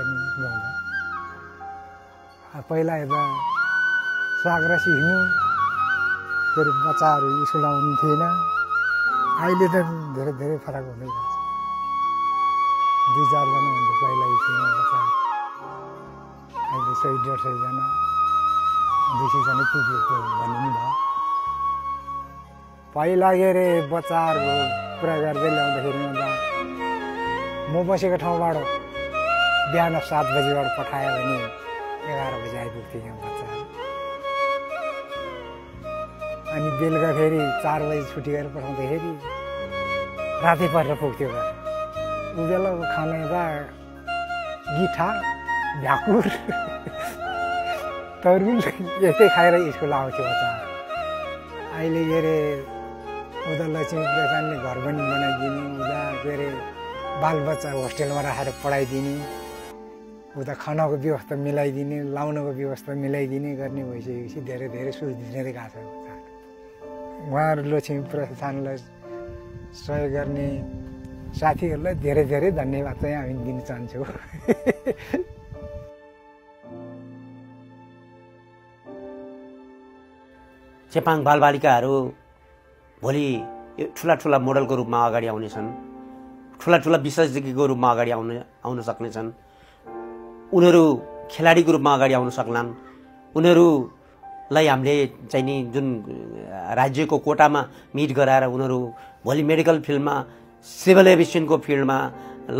नि गाउँका पहिला यता साग्रासी हिँड्नु के अरे बच्चाहरू स्कुल आउनु थिएन अहिले त धेरै धेरै फरक हुँदै गएको छ 2-4 जना हुन्थ्यो पहिला स्कुलमा बच्चा अहिले 100-150 जना 200 जना पुगेको भन्ने नि भयो पहिला के अरे बच्चाहरूको कुरा गर्दै ल्याउँदाखेरि म बसेको ठाउँबाट बिहान 7 बजीबाट पठायो भने 11 बजी आइपुग्थ्यो यहाँ बच्चाहरू अनि बेलुका फेरि 4 बजी छुट्टी गरेर पठाउँदाखेरि राति परेर पुग्थ्यो घर उ बेलाको खाना त गिठा भ्याकुर तरुल यस्तै खाएर स्कुल आउँथ्यो बच्चा अहिले के अरे उता लक्ष्मी प्रसादले घर पनि बनाइदिने उता के अरे बालबच्चा होस्टेलमा राखेर पढाइदिने उता खानाको व्यवस्था मिलाइदिने लाउनको व्यवस्था मिलाइदिने गर्ने भइसकेपछि धेरै धेरै सुधिँदै गएको छ उहाँहरू लक्ष्मी प्रसादलाई सहयोग गर्ने साथीहरूलाई धेरै धेरै धन्यवाद चाहिँ हामी दिन चाहन्छौँ चेपाङ बालबालिकाहरू भोलि ठुला ठुला मोडलको रूपमा अगाडि आउनेछन् ठुला ठुला विशेषज्ञको रूपमा अगाडि आउन सक्नेछन् उनीहरू खेलाडीको रूपमा अगाडि आउन सक्लान् उनीहरूलाई हामीले चाहिँ नि जुन राज्यको कोटामा मिट गराएर उनीहरू भोलि मेडिकल फिल्डमा सिभिल एभिएसनको फिल्डमा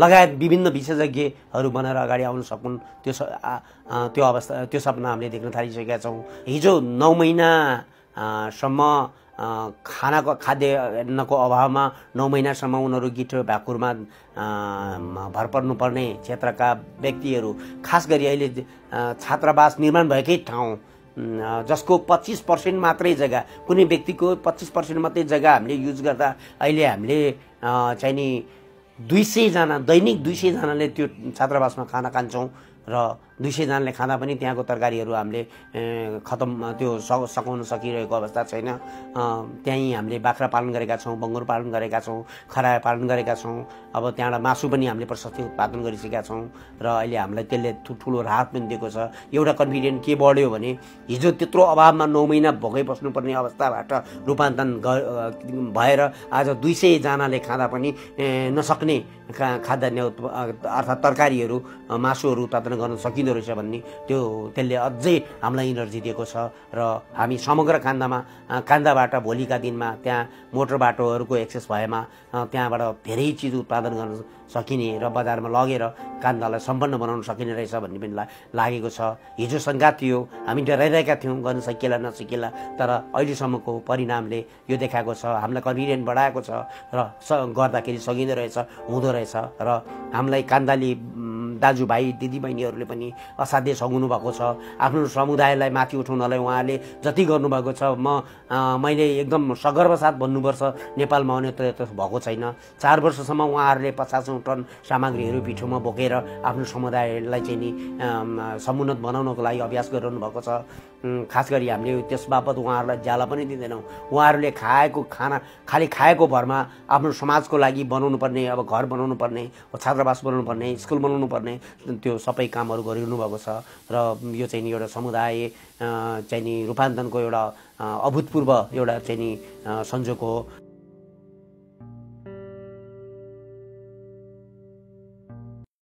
लगायत विभिन्न विशेषज्ञहरू बनेर अगाडि आउन सकुन् त्यो अवस्था त्यो सपना हामीले देख्न थालिसकेका छौँ हिजो 9 महिनासम्म खानाको खाद्यान्नको अभावमा 9 महिनासम्म उनीहरू गिठो भ्याकुरमा भर पर्नुपर्ने क्षेत्रका व्यक्तिहरू खास गरी अहिले छात्रावास निर्माण भएकै ठाउँ जसको 25% मात्रै जग्गा कुनै व्यक्तिको 25% मात्रै जग्गा हामीले युज गर्दा अहिले हामीले चाहिँ नि 200 जना दैनिक 200 जनाले त्यो छात्रावासमा खाना खान्छौँ र 200 जनाले खाँदा पनि त्यहाँको तरकारीहरू हामीले खतम त्यो सकाउन सकिरहेको अवस्था छैन त्यहीँ हामीले बाख्रा पालन गरेका छौँ बङ्गुर पालन गरेका छौँ खरायो पालन गरेका छौँ अब त्यहाँबाट मासु पनि हामीले प्रशस्त उत्पादन गरिसकेका छौँ र अहिले हामीलाई त्यसले ठुलो राहत पनि दिएको छ एउटा कन्फिडेन्ट के बढ्यो भने हिजो त्यत्रो अभावमा 9 महिना भोकै बस्नुपर्ने अवस्थाबाट रूपान्तरण भएर आज 200 जनाले खाँदा पनि नसक्ने खाद्यान्न अर्थात् तरकारीहरू मासुहरू उत्पादन गर्न सकिँदो रहेछ भन्ने त्यसले अझै हामीलाई इनर्जी दिएको छ र हामी समग्र कान्दाबाट भोलिका दिनमा त्यहाँ मोटर बाटोहरूको एक्सेस भएमा त्यहाँबाट धेरै चिज उत्पादन गर्न सकिने र बजारमा लगेर कान्दालाई सम्पन्न बनाउन सकिने रहेछ भन्ने पनि लागेको छ हिजो शङ्का थियो हामी डराइरहेका थियौँ गर्न सकिएला नसकिएला तर अहिलेसम्मको परिणामले यो देखाएको छ हामीलाई कन्फिडेन्ट बढाएको छ र गर्दाखेरि सकिँदो रहेछ हुँदो रहेछ र हामीलाई कान्दाली दाजुभाइ दिदीबहिनीहरूले पनि असाध्यै सघाउनु भएको छ आफ्नो समुदायलाई माथि उठाउनलाई उहाँहरूले जति गर्नुभएको छ मैले एकदम सगर्व साथ भन्नुपर्छ नेपालमा अन्यत्र भएको छैन 4 वर्षसम्म उहाँहरूले 50 टन सामग्रीहरू पिठोमा बोकेर आफ्नो समुदायलाई चाहिँ नि समुन्नत बनाउनको लागि अभ्यास गरिरहनु भएको छ खास गरी हामीले त्यस बापत उहाँहरूलाई ज्याला पनि दिँदैनौँ उहाँहरूले खाएको खाना खालि खाएको भरमा आफ्नो समाजको लागि बनाउनु पर्ने अब घर बनाउनु पर्ने छात्रावास बनाउनु पर्ने स्कुल बनाउनु पर्ने त्यो सबै कामहरू गरिरहनु भएको छ र यो चाहिँ नि एउटा समुदाय चाहिँ नि रूपान्तरणको एउटा अभूतपूर्व एउटा चाहिँ नि संजोग हो।